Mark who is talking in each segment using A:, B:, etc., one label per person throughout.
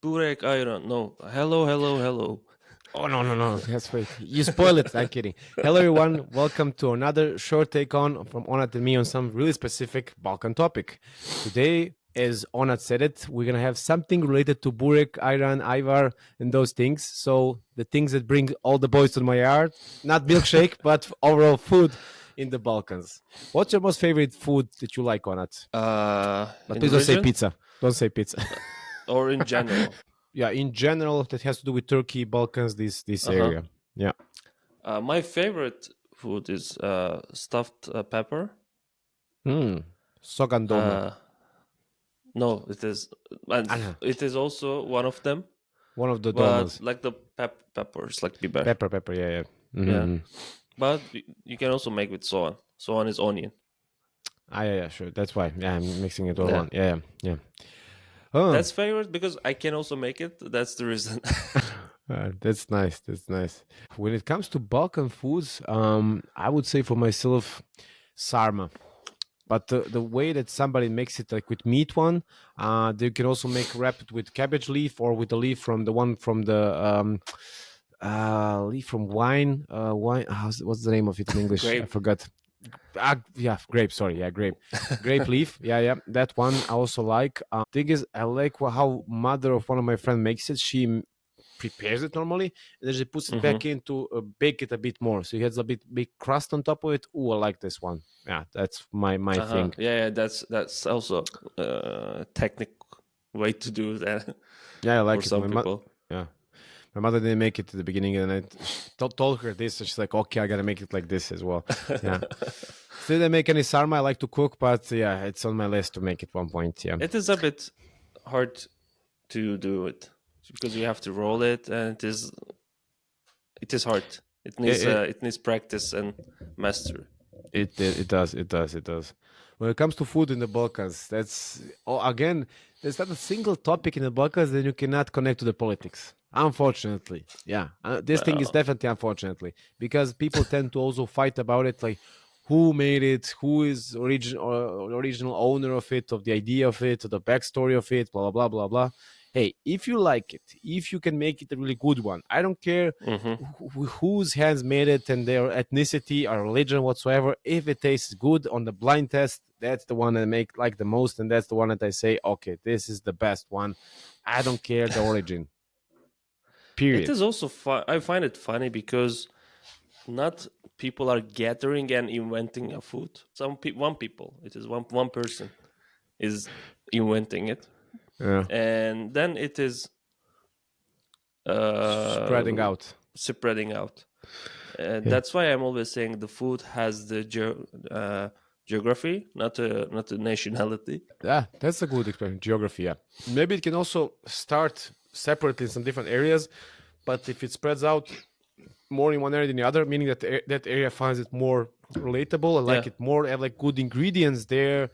A: Burek Iron. No. Hello, hello, hello.
B: Oh, no. That's wait. You spoil it. I'm kidding. Hello, everyone. Welcome to another short take-on from Onat and me on some really specific Balkan topic. Today, as Onat said it, we're going to have something related to Burek, Iran, Ivar, and those things. So the things that bring all the boys to my yard, not milkshake, but overall food in the Balkans. What's your most favorite food that you like, Onat? But
A: In
B: please
A: the
B: don't say
A: region
B: pizza. Don't say pizza.
A: or in general?
B: Yeah, in general, that has to do with Turkey, Balkans, this
A: Uh-huh.
B: area. Yeah.
A: My favorite food is stuffed pepper.
B: Sogan Doner.
A: Uh, no, it is, and
B: Ah,
A: it is also one of them.
B: one of the
A: But
B: donors.
A: like the peppers, like biber.
B: Pepper. Yeah.
A: Yeah,
B: Mm-hmm.
A: but you can also make with soan. Soan is onion.
B: Yeah, sure. That's why. Yeah, I'm mixing it all
A: Yeah,
B: one. Yeah. Oh,
A: that's favorite because I can also make it. That's the reason.
B: that's nice. That's nice. When it comes to Balkan foods, I would say for myself, sarma. But the way that somebody makes it, like with meat one, they can also make wrap it with cabbage leaf or with the leaf from the one from the leaf from wine. What's the name of it in English? I
A: Grape.
B: forgot. Yeah, grape. Sorry, yeah, grape leaf. Yeah, that one I also like. Thing is, I like how mother of one of my friend makes it. She prepares it normally, and then she puts it
A: Mm-hmm.
B: back into bake it a bit more, so it has a big crust on top of it. Oh, I like this one. Yeah, that's my
A: Uh-huh.
B: thing.
A: Yeah, that's also a technical way to do that
B: Yeah, I
A: for
B: like it.
A: some people.
B: Yeah, my mother didn't make it at the beginning, and I told her this, and she's like, "Okay, I gotta make it like this as well." Yeah. Still didn't make any sarma. I like to cook, but yeah, it's on my list to make it one point. Yeah.
A: It is a bit hard to do it because you have to roll it, and it is hard.
B: It, it,
A: It needs practice and mastery.
B: it does. When it comes to food in the Balkans, again, there's not a single topic in the Balkans that you cannot connect to the politics. Unfortunately, yeah, this thing is
A: Well,
B: definitely unfortunately because people tend to also fight about it, like who made it, who is original owner of it, of the idea of it, of the backstory of it, blah blah blah blah blah. Hey, if you like it, if you can make it a really good one, I don't care
A: hmm
B: whose hands made it and their ethnicity or religion whatsoever. If it tastes good on the blind test, that's the one that I make like the most, and that's the one that I say, okay, this is the best one. I don't care the origin.
A: it
B: Period.
A: is also fun. I find it funny because not people are gathering and inventing a food. One people, it is one person is inventing it,
B: Yeah,
A: and then it is
B: spreading
A: uh,
B: out.
A: spreading out. And
B: Yeah,
A: that's why I'm always saying the food has the geography, not a nationality.
B: yeah, that's a good expression. Geography. Yeah, maybe it can also start separately in some different areas, but if it spreads out more in one area than the other, meaning that that area finds it more relatable. I like
A: Yeah,
B: it more. I have like good ingredients there.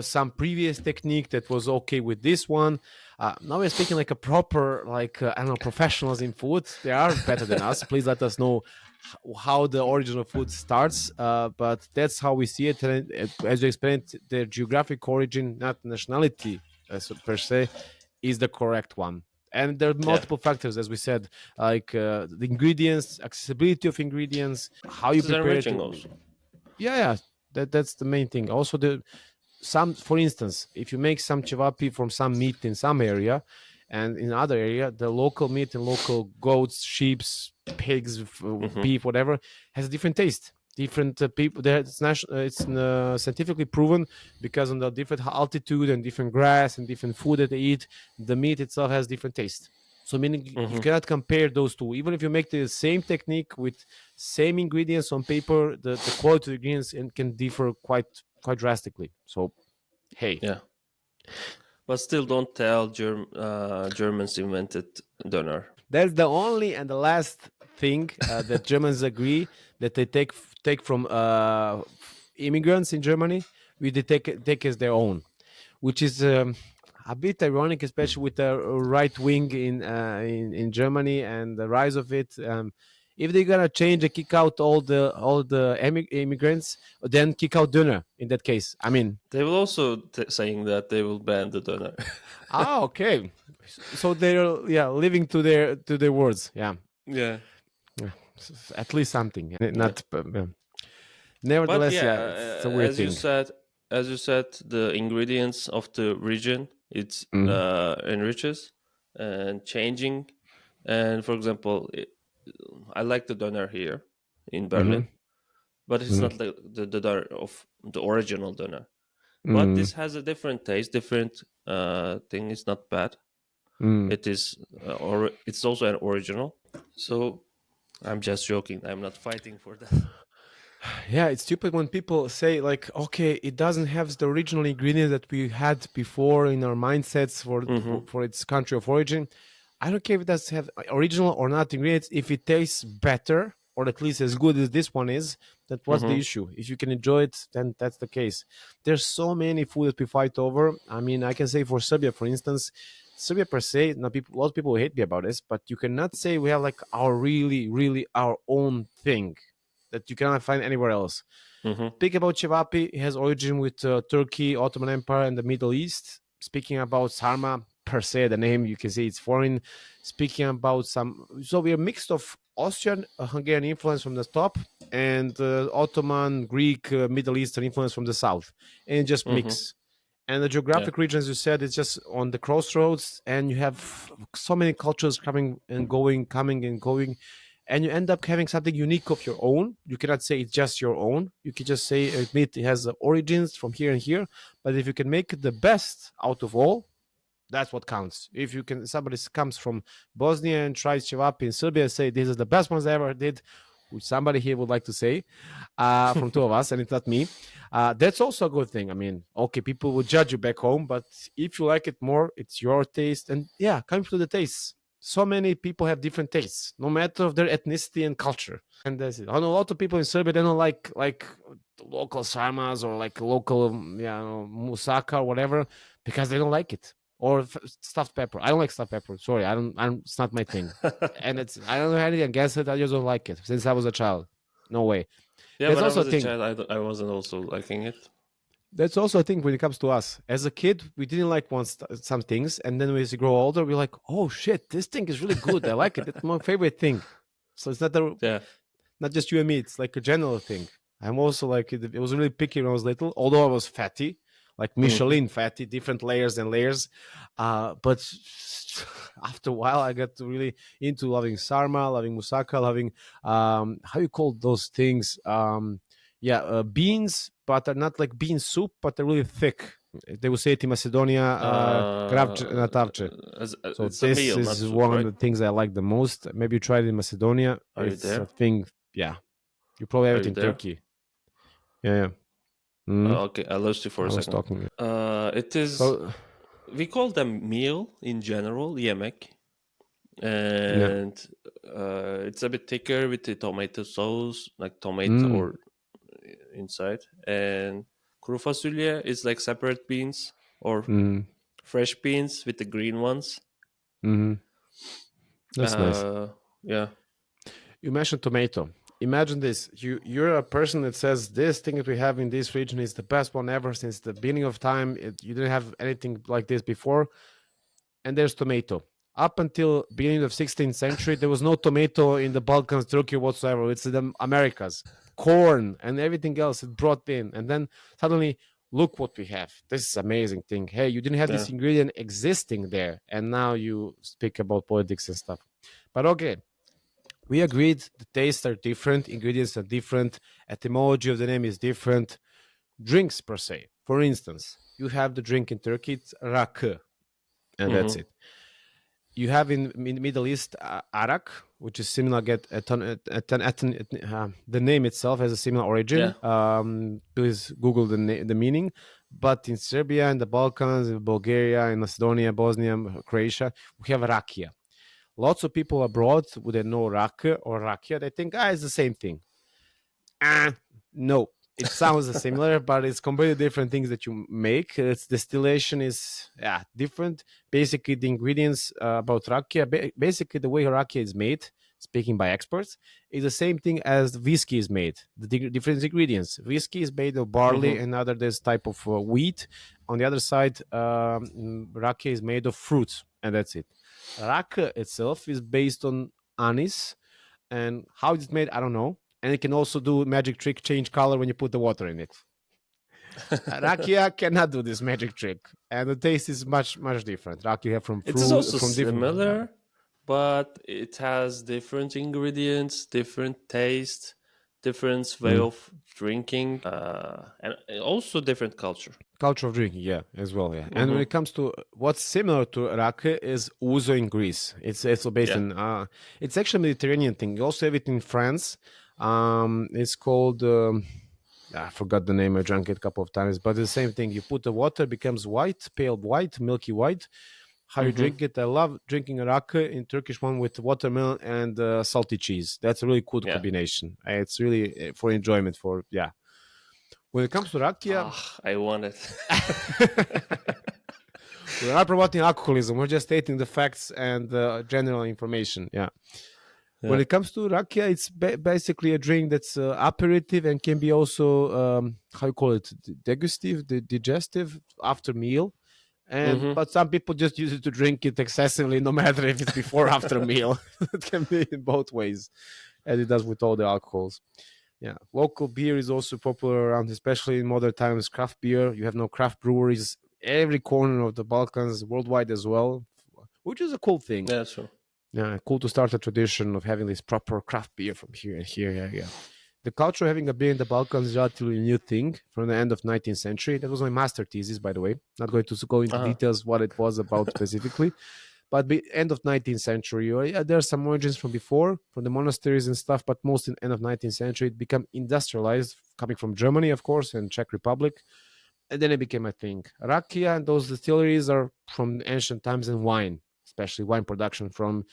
B: Some previous technique that was okay with this one. Now we're speaking like a proper, like I don't know, professionals in food. They are better than us. Please let us know how the origin of food starts. But that's how we see it. And as you explained, the geographic origin, not nationality per se, is the correct one. And there are
A: yeah.
B: multiple factors, as we said, like the ingredients, accessibility of ingredients, how you
A: This is
B: prepare it.
A: enriching also.
B: Yeah, that's the main thing. Also, for instance, if you make some cevapi from some meat in some area, and in another area, the local meat and local goats, sheep, pigs,
A: hmm
B: beef, whatever, has a different taste. Different people there. It's scientifically proven because on the different altitude and different grass and different food that they eat, the meat itself has different taste. So meaning you
A: hmm
B: cannot compare those two. Even if you make the same technique with same ingredients on paper, the quality of the ingredients can differ quite drastically. So hey,
A: Yeah, but still, don't tell Germans invented Döner.
B: that's the only and the last thing that Germans agree that they take from immigrants in Germany, we they take as their own, which is a bit ironic, especially with the right wing in Germany and the rise of it. If they're gonna change and kick out all the immigrants, then kick out Döner in that case. I mean,
A: They will also saying that they will ban the Döner.
B: okay. So they're living to their words. Yeah.
A: Yeah.
B: Yeah. At least something.
A: Yeah.
B: Not. Yeah.
A: But
B: Nevertheless,
A: yeah,
B: yeah, it's a weird thing.
A: as you said, the ingredients of the region it's
B: Mm,
A: enriches and changing. And for example, I like the doner here in
B: mm-hmm,
A: Berlin, but it's
B: mm,
A: not the doner of the original doner. But
B: mm,
A: this has a different taste, different thing. It's not bad.
B: mm.
A: It is, or it's also an original. So I'm just joking. I'm not fighting for that.
B: Yeah, it's stupid when people say like, okay, it doesn't have the original ingredient that we had before in our mindsets for
A: Hmm.
B: for its country of origin. I don't care if it does have original or not ingredients. If it tastes better or at least as good as this one is, that what's the
A: Hmm.
B: issue? If you can enjoy it, then that's the case. There's so many food that we fight over. I mean, I can say for Serbia, for instance, Serbia per se, now people, a lot of people hate me about this, but you cannot say we have like our really, really our own thing that you cannot find anywhere else.
A: Hmm.
B: Speak about cevapi, it has origin with Turkey, Ottoman Empire, and the Middle East. Speaking about sarma, per se, the name you can see it's foreign. Speaking about so we are mixed of Austrian, Hungarian influence from the top, and Ottoman, Greek, Middle Eastern influence from the south, and just
A: Hmm.
B: mix. And the
A: Yeah.
B: geographic region, as you said, it's just on the crossroads, and you have so many cultures coming and going, coming and going, and you end up having something unique of your own. You cannot say it's just your own. You can just say admit it has origins from here and here. But if you can make it the best out of all, that's what counts. If you can, somebody comes from Bosnia and tries Cevapi in Serbia and say this is the best ones I ever did, which somebody here would like to say, from two of us, and it's not me. That's also a good thing. I mean, okay, people will judge you back home, but if you like it more, it's your taste. And yeah, coming to the tastes. So many people have different tastes, no matter of their ethnicity and culture. And that's it. I know a lot of people in Serbia they don't like local sarmas or like local moussaka or whatever because they don't like it or stuffed pepper. I don't like stuffed pepper. Sorry, I don't. It's not my thing. And I don't have anything against it. I just don't like it since I was a child. No way.
A: Yeah,
B: There's
A: when I
B: also a
A: was a
B: thing.
A: child, I wasn't also liking it.
B: That's also a thing when it comes to us. As a kid, we didn't like some things, and then as we grow older, we're like, "Oh shit, this thing is really good. I like it. It's my favorite thing." So it's
A: Yeah.
B: not just you and me. It's like a general thing. I'm also like it was really picky when I was little, although I was fatty, like
A: Hmm.
B: Michelin fatty, different layers and layers. But after a while, I got really into loving sarma, loving moussaka, loving how you call those things? Beans, but they're not like bean soup, but they're really thick. They would say it in Macedonia, gravče na
A: Uh,
B: tavče. So
A: it's a
B: this
A: meal, not
B: is
A: soup,
B: one of
A: right?
B: the things I like the most. Maybe you tried it in Macedonia.
A: Are you
B: It's a
A: there?
B: thing. Yeah, you probably have
A: Are
B: it
A: you
B: in
A: there?
B: Turkey. Yeah, yeah. Mm,
A: Okay, I lost you for a
B: I was
A: second.
B: talking.
A: It is.
B: So
A: We call them meal in general, yemek,
B: yeah.
A: and it's a bit thicker with the tomato sauce, like tomato
B: Mm,
A: or inside, and kuru fasulye is like separate beans or
B: mm,
A: fresh beans with the green ones.
B: mm. That's nice.
A: Uh, yeah.
B: You mentioned tomato. Imagine this: you're a person that says this thing that we have in this region is the best one ever since the beginning of time. You didn't have anything like this before, and there's tomato. Up until beginning of 16th century, there was no tomato in the Balkans, Turkey whatsoever. It's the Americas, corn and everything else it brought in, and then suddenly look what we have. This is amazing thing. Hey, you didn't have
A: Yeah.
B: this ingredient existing there, and now you speak about politics and stuff. But okay, we agreed the tastes are different, ingredients are different, etymology of the name is different, drinks per se. For instance, you have the drink in Turkey, it's rakı, and that's
A: Hmm.
B: it. You have in Middle East arak, which is similar. The name itself has a similar
A: Yeah.
B: origin. Please Google the meaning. But in Serbia, in the Balkans, in Bulgaria, in Macedonia, Bosnia, Croatia, we have Rakija. Lots of people abroad would know Rakija or Rakija. They think, it's the same thing. No, it sounds similar, but it's completely different things that you make. Its distillation is different. Basically, the ingredients about rakia, basically the way rakia is made, speaking by experts, is the same thing as whiskey is made. The different ingredients. Whiskey is made of barley
A: Mm-hmm.
B: and other this type of wheat. On the other side, rakia is made of fruits, and that's it. Raka itself is based on anise, and how it's made, I don't know. And it can also do magic trick, change color when you put the water in it. Rakia cannot do this magic trick, and the taste is much different. Rakia from
A: It is
B: fruit
A: also
B: from different.
A: similar, but it has different ingredients, different taste, different way
B: Mm.
A: of drinking, and also different culture.
B: Culture of drinking, yeah, as well, yeah. And when
A: Mm-hmm.
B: it comes to what's similar to rakia is ouzo in Greece. It's also based
A: Yeah.
B: in. It's actually a Mediterranean thing. You also have it in France. It's called. I forgot the name. I drank it a couple of times, but it's the same thing. You put the water, becomes white, pale white, milky white. How you
A: Mm-hmm.
B: drink it? I love drinking a rakı in Turkish one with watermelon and salty cheese. That's a really good
A: Yeah.
B: combination. It's really for enjoyment. For yeah. When it comes to rakia,
A: Ah, I want it.
B: we're not promoting alcoholism. We're just stating the facts and general information. Yeah. When
A: Yeah.
B: it comes to rakia, it's basically a drink that's aperitif and can be also how you call it, degustive, digestive after meal. And
A: Mm-hmm.
B: but some people just use it to drink it excessively, no matter if it's before or after a meal. It can be in both ways, as it does with all the alcohols. Yeah, local beer is also popular around, especially in modern times. Craft beer, you have no craft breweries every corner of the Balkans, worldwide as well, which is a cool thing.
A: Yeah, true.
B: Yeah, cool to start a tradition of having this proper craft beer from here and here. Yeah, yeah. The culture of having a beer in the Balkans is a relatively new thing from the end of 19th century. That was my master thesis, by the way. Not going to go into
A: Uh-huh.
B: details what it was about specifically, but the end of 19th century. There are some origins from before, from the monasteries and stuff, but most in end of 19th century, it became industrialized, coming from Germany, of course, and Czech Republic, and then it became a thing. Rakia and those distilleries are from ancient times, and wine, especially wine production from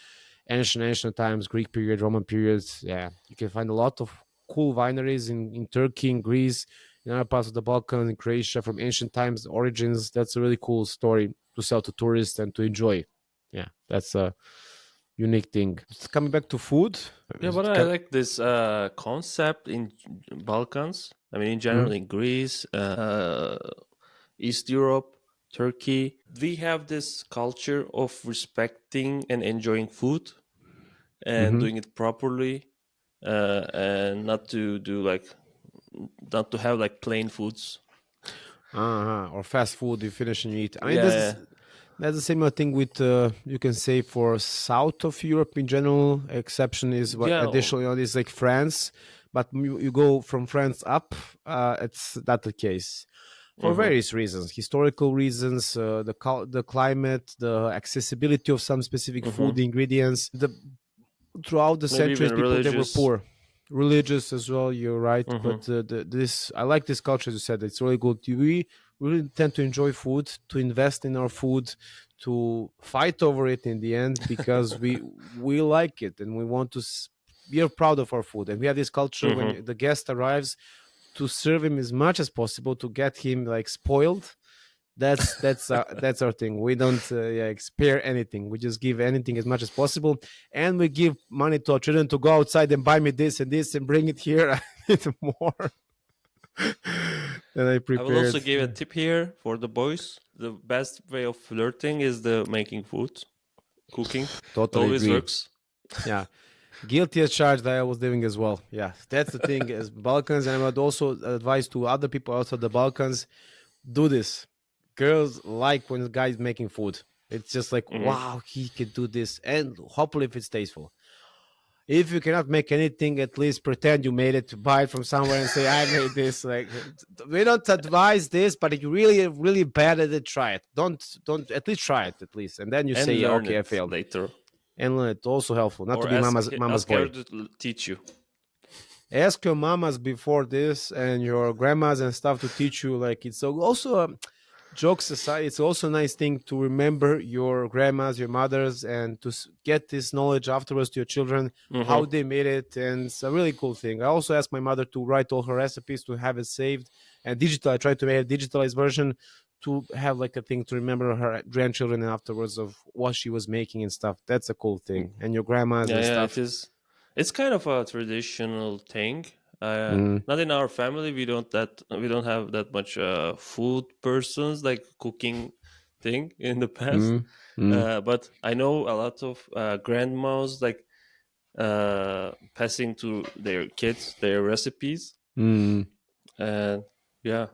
B: ancient times, Greek period, Roman periods. Yeah, you can find a lot of cool wineries in Turkey, in Greece, in other parts of the Balkan, in Croatia, from ancient times, origins. That's a really cool story to sell to tourists and to enjoy. Yeah, that's a unique thing. Just coming back to food.
A: Yeah, but I like this concept in Balkans. I mean, in general,
B: Mhm,
A: in Greece, East Europe, Turkey, we have this culture of respecting and enjoying food and
B: mhm.
A: doing it properly, and not to do like not to have like plain foods.
B: Or fast food, you finish and you eat. I mean,
A: Yeah,
B: that's a similar thing with you can say for south of Europe in general. Exception is what
A: yeah.
B: additional, is like France, but you go from France up, it's not the case for
A: Mm-hmm.
B: various reasons, historical reasons, the climate, the accessibility of some specific
A: Mm-hmm.
B: food ingredients. Throughout the
A: Maybe
B: centuries,
A: even
B: people they were
A: religious.
B: poor, religious as well. You're right,
A: Mm-hmm.
B: but this I like this culture. As you said, it's really good. We really tend to enjoy food, to invest in our food, to fight over it in the end because we like it and we want to. We are proud of our food, and we have this culture
A: Mm-hmm.
B: when the guest arrives to serve him as much as possible to get him like spoiled. That's our thing. We don't spare anything. We just give anything as much as possible, and we give money to our children to go outside and buy me this and this and bring it here. I need more than I
A: I will also
B: prepared.
A: give a tip here for the boys. The best way of flirting is the making food, cooking.
B: Totally
A: Always
B: agree.
A: works.
B: Yeah, guilty as charged. That I was doing as well. Yeah, that's the thing. As Balkans, and I would also advise to other people outside the Balkans, do this. Girls like when the guy's making food. It's just like,
A: Mm-hmm.
B: wow, he can do this, and hopefully, if it's tasteful. If you cannot make anything, at least pretend you made it, to buy it from somewhere and say, I made this. Like, we don't advise this, but if you really bad at it, try it. Don't at least try it at least, and then you say,
A: And
B: yeah,
A: learn
B: okay, I
A: it
B: failed.
A: later,
B: And learn it. Also helpful, not to
A: or
B: be mama's
A: ask her
B: boy.
A: to teach you.
B: Ask your mamas before this and your grandmas and stuff to teach you. Like, it's also jokes aside, it's also a nice thing to remember your grandmas, your mothers, and to get this knowledge afterwards to your children, how
A: Mm-hmm.
B: they made it. And it's a really cool thing. I also asked my mother to write all her recipes to have it saved and digital. I tried to make a digitalized version to have like a thing to remember her grandchildren and afterwards of what she was making and stuff. That's a cool thing. And your grandmas
A: Yeah,
B: and
A: yeah, it
B: stuff.
A: is. It's kind of a traditional thing.
B: Mm,
A: Not in our family. We don't have that much food persons like cooking thing in the past.
B: mm, mm,
A: But I know a lot of grandmas like passing to their kids their recipes,
B: mm.
A: and yeah.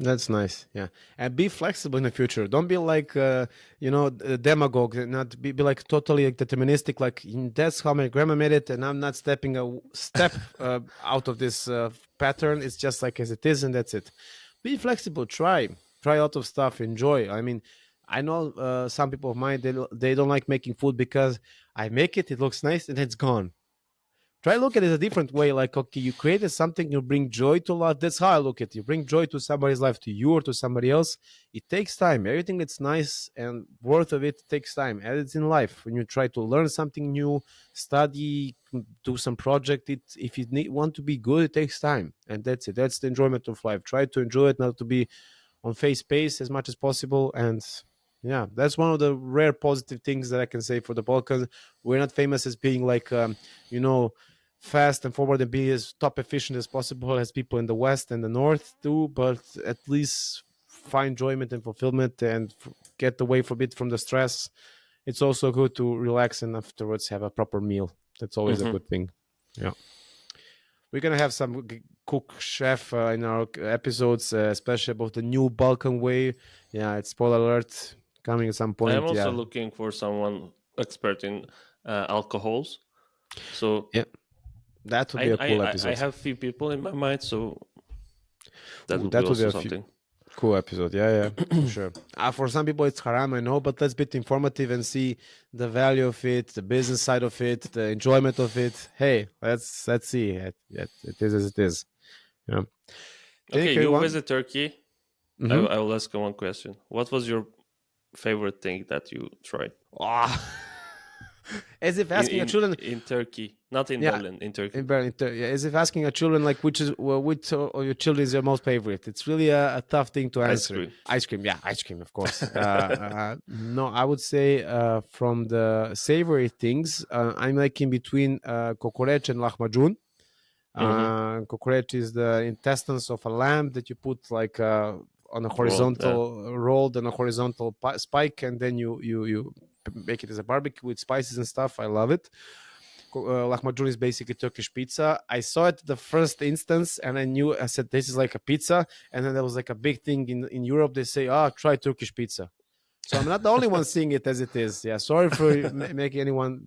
B: That's nice. Yeah. And be flexible in the future. Don't be like, a demagogue and not be like totally like deterministic. Like, that's how my grandma made it. And I'm not stepping a step out of this pattern. It's just like as it is. And that's it. Be flexible. Try a lot of stuff. Enjoy. I mean, I know some people of mine, they don't like making food because I make it, it looks nice, and it's gone. Try look at it a different way. Like, okay, you created something, you bring joy to life. That's how I look at it. You bring joy to somebody's life, to you or to somebody else. It takes time. Everything that's nice and worth of it takes time. And it's in life. When you try to learn something new, study, do some project, if you want to be good, it takes time. And that's it. That's the enjoyment of life. Try to enjoy it, not to be on face pace as much as possible. And yeah, that's one of the rare positive things that I can say for the Balkans. We're not famous as being like, you know, fast and forward and be as top efficient as possible as people in the West and the North do, but at least find enjoyment and fulfillment and get away for a bit from the stress. It's also good to relax and afterwards have a proper meal. That's always a
A: Hmm.
B: good thing. Yeah. We're gonna have some cook chef in our episodes, especially about the new Balkan way. Yeah, it's spoiler alert coming at some
A: I am
B: point.
A: also
B: Yeah,
A: looking for someone expert in alcohols. So
B: yeah, that would be a cool
A: I
B: episode.
A: have few people in my mind, so that
B: Ooh,
A: will be
B: that would be
A: also
B: a
A: something.
B: cool episode. Yeah, yeah, for sure. For some people, it's haram, I know, but let's be informative and see the value of it, the business side of it, the enjoyment of it. Hey, let's see. It is as it is. Yeah.
A: Okay,
B: Thank you,
A: you
B: everyone.
A: visit Turkey.
B: Mm-hmm.
A: I will ask you one question. What was your favorite thing that you tried
B: As if
A: in
B: asking a children,
A: in Turkey? Not in
B: yeah,
A: Berlin, in Turkey.
B: in Berlin, yeah, as if asking a children like which of your children is your most favorite. It's really a tough thing to
A: Ice
B: answer.
A: cream.
B: Ice cream, yeah, ice cream, of course. No, I would say from the savory things, I'm like in between kokoreç and lahmacun.
A: Mm-hmm.
B: Kokoreç is the intestines of a lamb that you put like on a
A: Rolled.
B: horizontal rolled on a horizontal spike, and then you make it as a barbecue with spices and stuff. I love it. Lahmacun is basically Turkish pizza. I saw it the first instance and I said, this is like a pizza. And then there was like a big thing in Europe. They say, try Turkish pizza. So I'm not the only one seeing it as it is. Yeah, sorry for making anyone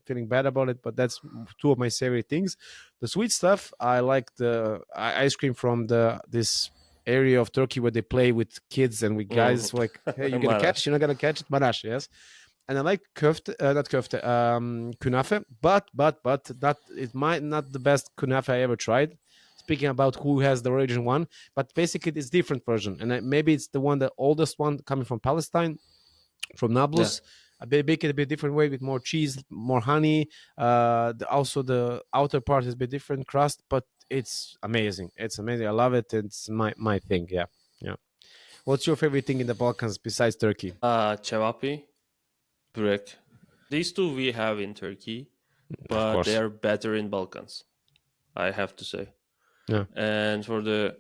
B: feeling bad about it, but that's two of my favorite things. The sweet stuff, I like the ice cream from this area of Turkey where they play with kids and with
A: Mm.
B: guys. Like, hey, you're gonna catch,
A: Marash.
B: you're not gonna catch it, marash, yes. And I like köfte, not köfte, kunafe, but not it might not the best kunafe I ever tried. Speaking about who has the origin one, but basically it's different version, and maybe it's the one, the oldest one coming from Palestine, from
A: Yeah.
B: Nablus. They bake it a bit different way with more cheese, more honey. Also, the outer part is a bit different crust, but it's amazing. It's amazing. I love it. It's my thing. Yeah, yeah. What's your favorite thing in the Balkans besides Turkey?
A: Cevapi, Burek. These two we have in Turkey,
B: Of
A: but they
B: course.
A: are better in Balkans, I have to say.
B: Yeah.
A: And for the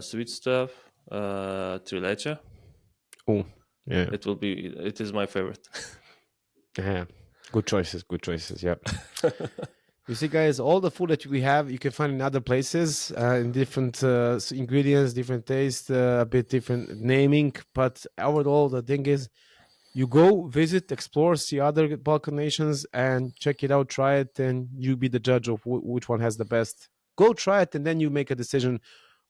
A: sweet stuff, trileçe,
B: Oh, yeah.
A: it is my favorite.
B: Yeah. Good choices. Good choices. Yeah. You see, guys, all the food that we have, you can find in other places, in different ingredients, different taste, a bit different naming. But overall, the thing is, you go visit, explore, see other Balkan nations, and check it out, try it, and you be the judge of which one has the best. Go try it, and then you make a decision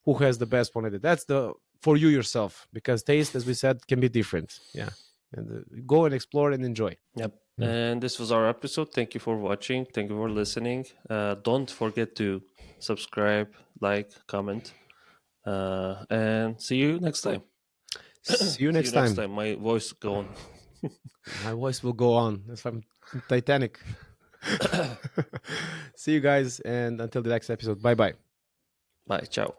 B: who has the best one. That's the for you yourself, because taste, as we said, can be different. Yeah, and go and explore and enjoy.
A: Yep.
B: Yeah.
A: And this was our episode. Thank you for watching. Thank you for listening. Don't forget to subscribe, like, comment, and see you next time.
B: See you
A: See you
B: next
A: next
B: time.
A: time. My voice gone.
B: My voice will go on. That's from Titanic. See you guys, and until the next episode. Bye bye.
A: Bye. Ciao.